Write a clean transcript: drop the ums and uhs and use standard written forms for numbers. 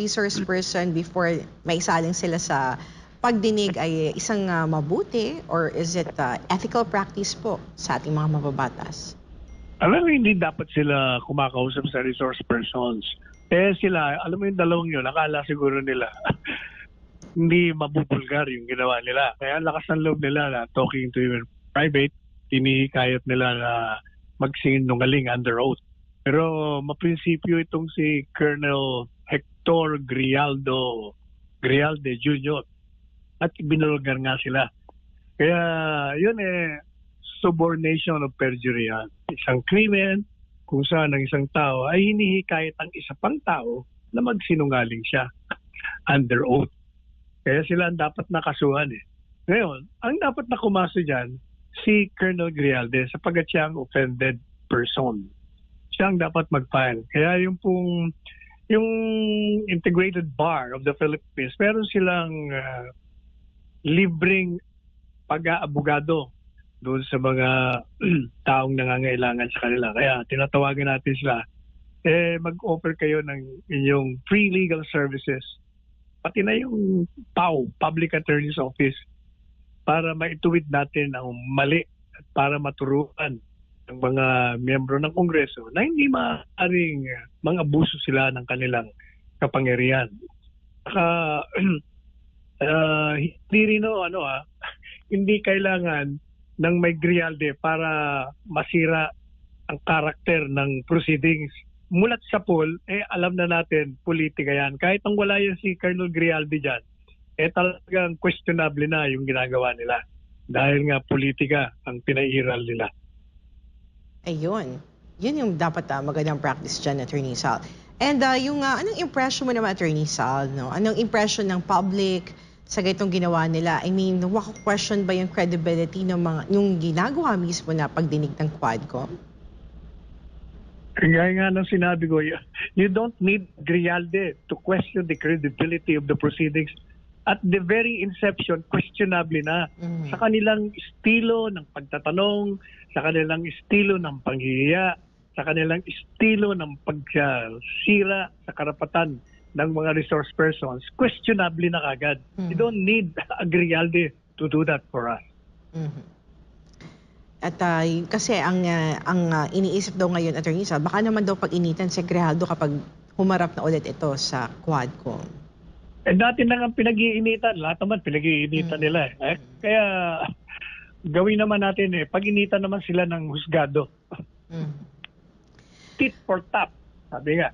resource person before maisaling sila sa pagdinig ay isang mabuti, or is it ethical practice po sa ating mga mababatas? Alam mo, hindi dapat sila kumakausap sa resource persons. Sila, alam mo yung dalawang yun, akala siguro nila hindi mabubulgar yung ginawa nila. Kaya lakas ng loob nila na talking to you in private, tinihikayat nila na magsinungaling under oath. Pero maprinsipyo itong si Colonel Hector Grialde Jr. at binulgar nga sila. Kaya yun subornation of perjury yan. Isang krimen kung saan ang isang tao ay hinihikayat ang isa pang tao na magsinungaling siya under oath. Kaya sila ang dapat nakasuhan Ngayon, ang dapat na kumaso dyan, si Colonel Grialde sapagkat siya ang offended person. Siya ang dapat mag-file. Kaya yung Integrated Bar of the Philippines, meron silang libreng pag-aabogado doon sa mga taong nangangailangan sa kanila. Kaya tinatawagan natin sila, mag-offer kayo ng inyong free legal services, pati na yung PAO, Public Attorney's Office, para maituwid natin ang mali at para maturuan ng mga miyembro ng Kongreso na hindi maaaring mga abuso sila ng kanilang kapangyarihan. Hindi rin hindi kailangan ng may Grialde para masira ang karakter ng proceedings. Mulat sa poll, alam na natin, politika yan. Kahit ang wala yan si Colonel Grialde dyan, talagang questionable na yung ginagawa nila. Dahil nga politika ang pinairal nila. Ayun. Yun yung dapat magandang practice dyan, Attorney Sal. And anong impression mo naman, Attorney Sal? No? Anong impression ng public sa ganitong ginawa nila? I mean, question ba yung credibility ng yung ginagawa mismo na pagdinig ng Quadcom? Kaya nga nang sinabi ko, you don't need Grialde to question the credibility of the proceedings. At the very inception, questionable na sa kanilang estilo ng pagtatanong, sa kanilang estilo ng panghihiya, sa kanilang estilo ng pagsira sa karapatan ng mga resource persons. Questionable na kagad. You don't need a Grialde to do that for us. At kasi ang iniisip daw ngayon, Attorney Sal, baka naman daw pag-initan si Grijalde kapag humarap na ulit ito sa Quadcom. Dati na nga pinag-iinitan. Lahat naman pinag-iinitan nila. Kaya gawin naman natin pag-initan naman sila ng husgado. Tit for tat, sabi nga.